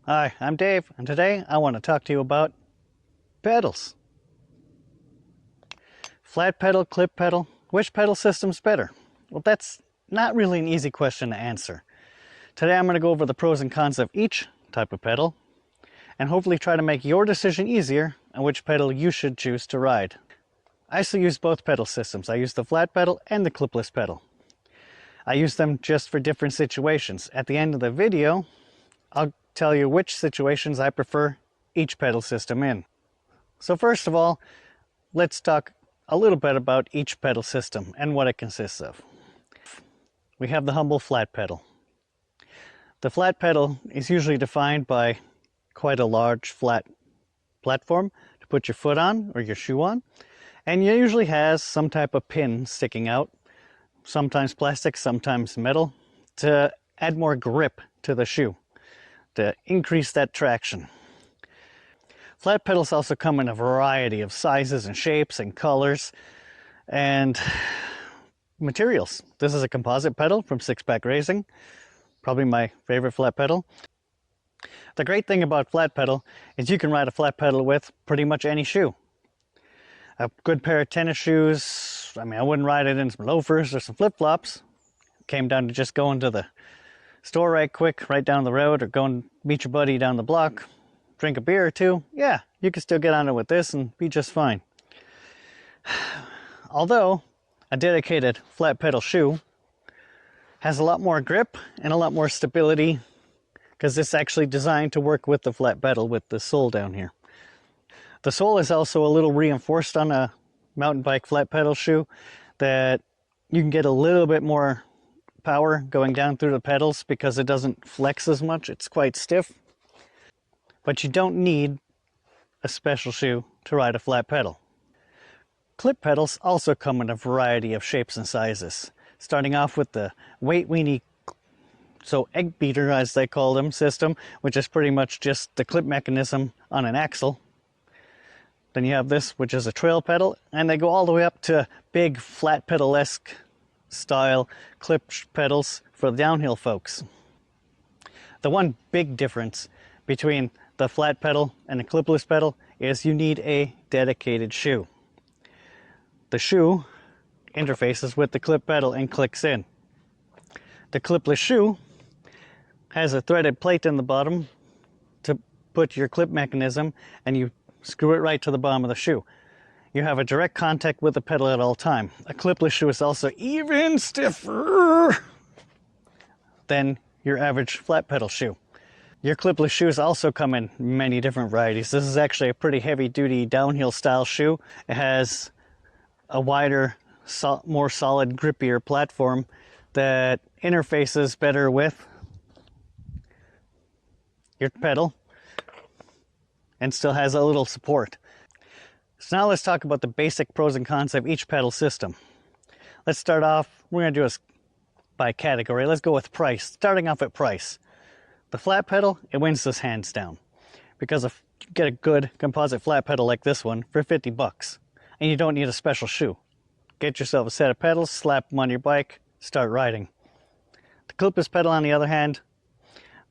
Hi, I'm Dave, and today I want to talk to you about pedals. Flat pedal, clip pedal, which pedal system's better? Well, that's not really an easy question to answer. Today I'm going to go over the pros and cons of each type of pedal, and hopefully try to make your decision easier on which pedal you should choose to ride. I still use both pedal systems. I use the flat pedal and the clipless pedal. I use them just for different situations. At the end of the video, I'll tell you which situations I prefer each pedal system in. So first of all, let's talk a little bit about each pedal system and what it consists of. We have the humble flat pedal. The flat pedal is usually defined by quite a large flat platform to put your foot on or your shoe on, and it usually has some type of pin sticking out, sometimes plastic, sometimes metal, to add more grip to the shoe, to increase that traction. Flat pedals also come in a variety of sizes and shapes and colors and materials. This is a composite pedal from Six Pack Racing, probably my favorite flat pedal. The great thing about flat pedal is you can ride a flat pedal with pretty much any shoe. A good pair of tennis shoes, I wouldn't ride it in some loafers or some flip-flops. Came down to just going to the store right quick, right down the road, or go and meet your buddy down the block, drink a beer or two. Yeah, you can still get on it with this and be just fine. Although a dedicated flat pedal shoe has a lot more grip and a lot more stability, because it's actually designed to work with the flat pedal with the sole down here. The sole is also a little reinforced on a mountain bike flat pedal shoe, that you can get a little bit more power going down through the pedals because it doesn't flex as much. It's quite stiff. But you don't need a special shoe to ride a flat pedal. Clip pedals also come in a variety of shapes and sizes, starting off with the weight weenie, so egg beater as they call them, system, which is pretty much just the clip mechanism on an axle. Then you have this, which is a trail pedal, and they go all the way up to big flat pedal-esque style clip pedals for the downhill folks. The one big difference between the flat pedal and the clipless pedal is you need a dedicated shoe. The shoe interfaces with the clip pedal and clicks in. The clipless shoe has a threaded plate in the bottom to put your clip mechanism, and you screw it right to the bottom of the shoe. You have a direct contact with the pedal at all time. A clipless shoe is also even stiffer than your average flat pedal shoe. Your clipless shoes also come in many different varieties. This is actually a pretty heavy duty downhill style shoe. It has a wider, more solid, grippier platform that interfaces better with your pedal and still has a little support. So now let's talk about the basic pros and cons of each pedal system. Let's start off, we're going to do this by category. Let's go with price. Starting off at price. The flat pedal, it wins this hands down, because if you get a good composite flat pedal like this one for 50 bucks, and you don't need a special shoe. Get yourself a set of pedals, slap them on your bike, start riding. The clipless pedal, on the other hand,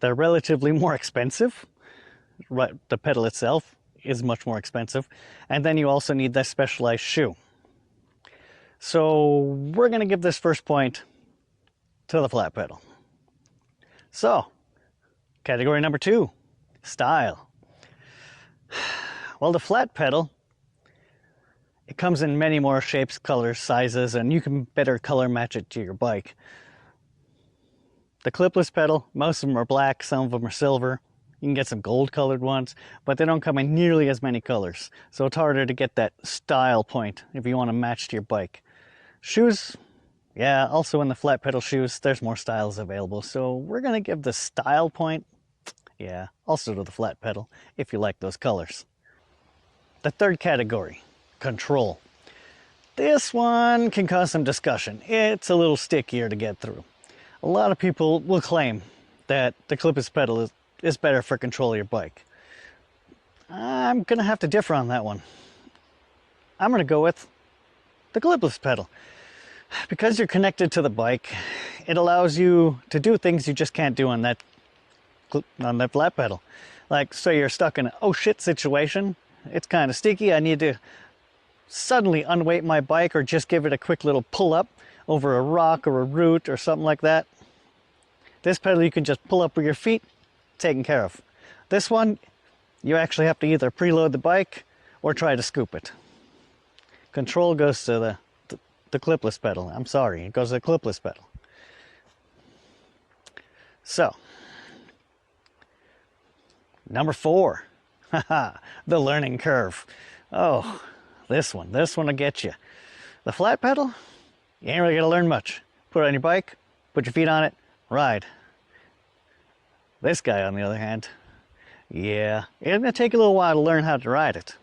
they're relatively more expensive. The pedal itself is much more expensive, and then you also need that specialized shoe. So we're going to give this first point to the flat pedal. So, category number 2, style. Well, the flat pedal, it comes in many more shapes, colors, sizes, and you can better color match it to your bike. The clipless pedal, most of them are black, some of them are silver. You can get some gold colored ones, but they don't come in nearly as many colors. So it's harder to get that style point if you want to match to your bike. Shoes, yeah, also in the flat pedal shoes, there's more styles available. So we're going to give the style point, yeah, also to the flat pedal, if you like those colors. The third category, control. This one can cause some discussion. It's a little stickier to get through. A lot of people will claim that the clipless pedal is better for control of your bike. I'm going to have to differ on that one. I'm going to go with the clipless pedal. Because you're connected to the bike, it allows you to do things you just can't do on that flat pedal. Like, so you're stuck in an oh shit situation. It's kind of sticky. I need to suddenly unweight my bike or just give it a quick little pull up over a rock or a root or something like that. This pedal you can just pull up with your feet, taken care of. This one, you actually have to either preload the bike or try to scoop it. Control goes to the clipless pedal. I'm sorry, it goes to the clipless pedal. So, number 4, the learning curve. Oh, this one will get you. The flat pedal, you ain't really gonna learn much. Put it on your bike, put your feet on it, ride. This guy, on the other hand, yeah, it's gonna take a little while to learn how to ride it.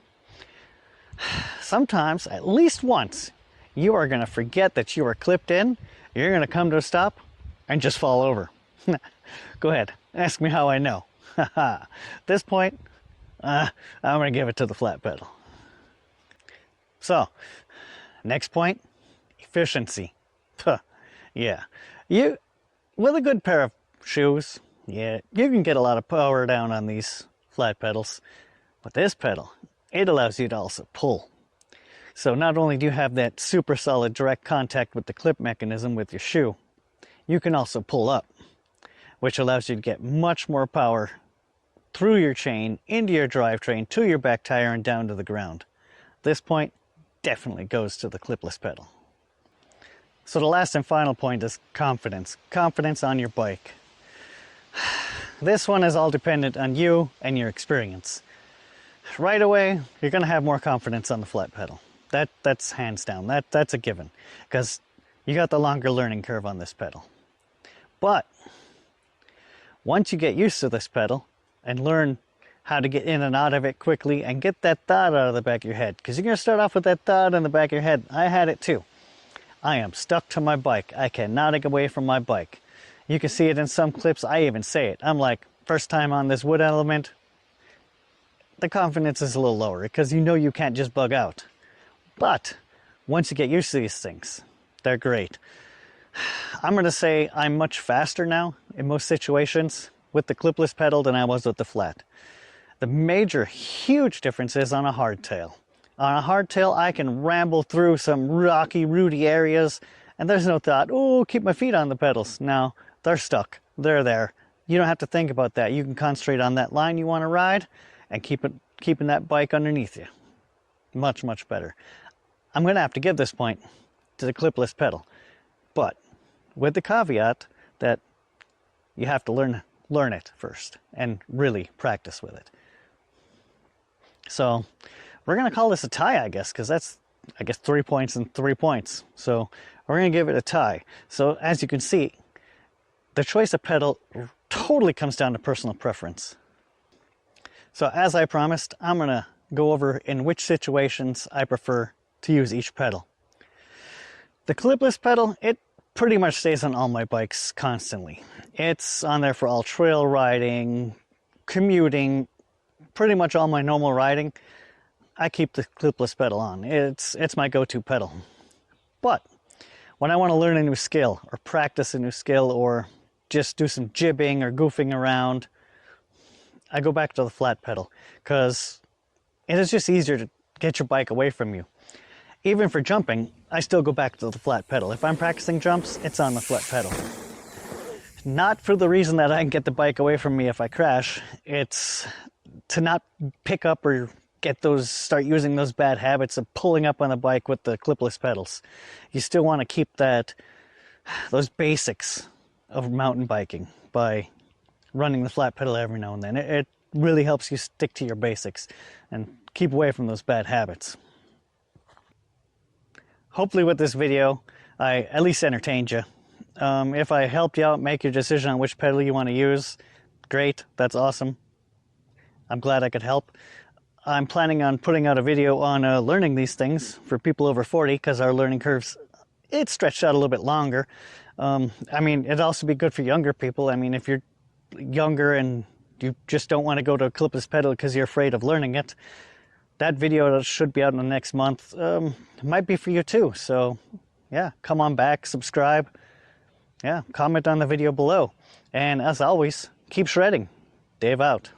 Sometimes, at least once, you are gonna forget that you are clipped in, you're gonna come to a stop, and just fall over. Go ahead, ask me how I know. At this point, I'm gonna give it to the flat pedal. So, next point, efficiency. Yeah, with a good pair of shoes, yeah, you can get a lot of power down on these flat pedals. But this pedal, it allows you to also pull. So not only do you have that super solid direct contact with the clip mechanism with your shoe, you can also pull up, which allows you to get much more power through your chain, into your drivetrain, to your back tire, and down to the ground. This point definitely goes to the clipless pedal. So the last and final point is confidence. Confidence on your bike. This one is all dependent on you and your experience. Right away, you're going to have more confidence on the flat pedal. That's hands down. That's a given, because you got the longer learning curve on this pedal. But once you get used to this pedal and learn how to get in and out of it quickly and get that thought out of the back of your head, because you're going to start off with that thought in the back of your head. I had it too. I am stuck to my bike. I cannot get away from my bike. You can see it in some clips. I even say it. I'm like, first time on this wood element, the confidence is a little lower because you know you can't just bug out. But once you get used to these things, they're great. I'm going to say I'm much faster now in most situations with the clipless pedal than I was with the flat. The major, huge difference is on a hardtail. On a hardtail, I can ramble through some rocky, rooty areas, and there's no thought, oh, keep my feet on the pedals. No, they're stuck. They're there. You don't have to think about that. You can concentrate on that line you want to ride and keeping that bike underneath you. Much, much better. I'm going to have to give this point to the clipless pedal, but with the caveat that you have to learn it first and really practice with it. So we're going to call this a tie, I guess, because that's, 3 points and 3 points. So we're going to give it a tie. So as you can see, the choice of pedal totally comes down to personal preference. So as I promised, I'm going to go over in which situations I prefer to use each pedal. The clipless pedal, it pretty much stays on all my bikes constantly. It's on there for all trail riding, commuting, pretty much all my normal riding. I keep the clipless pedal on. It's my go-to pedal. But when I want to learn a new skill or practice a new skill or just do some jibbing or goofing around, I go back to the flat pedal because it is just easier to get your bike away from you. Even for jumping, I still go back to the flat pedal. If I'm practicing jumps, it's on the flat pedal. Not for the reason that I can get the bike away from me if I crash. It's to not pick up or start using those bad habits of pulling up on the bike with the clipless pedals. You still want to keep those basics of mountain biking by running the flat pedal every now and then. It really helps you stick to your basics and keep away from those bad habits. Hopefully with this video, I at least entertained you. If I helped you out make your decision on which pedal you want to use, great, that's awesome. I'm glad I could help. I'm planning on putting out a video on learning these things for people over 40 because our learning curves, it's stretched out a little bit longer. I mean, it'd also be good for younger people. I mean, if you're younger and you just don't want to go to a clipless pedal because you're afraid of learning it, that video should be out in the next month. It might be for you too. So yeah, come on back, subscribe. Yeah, comment on the video below. And as always, keep shredding. Dave out.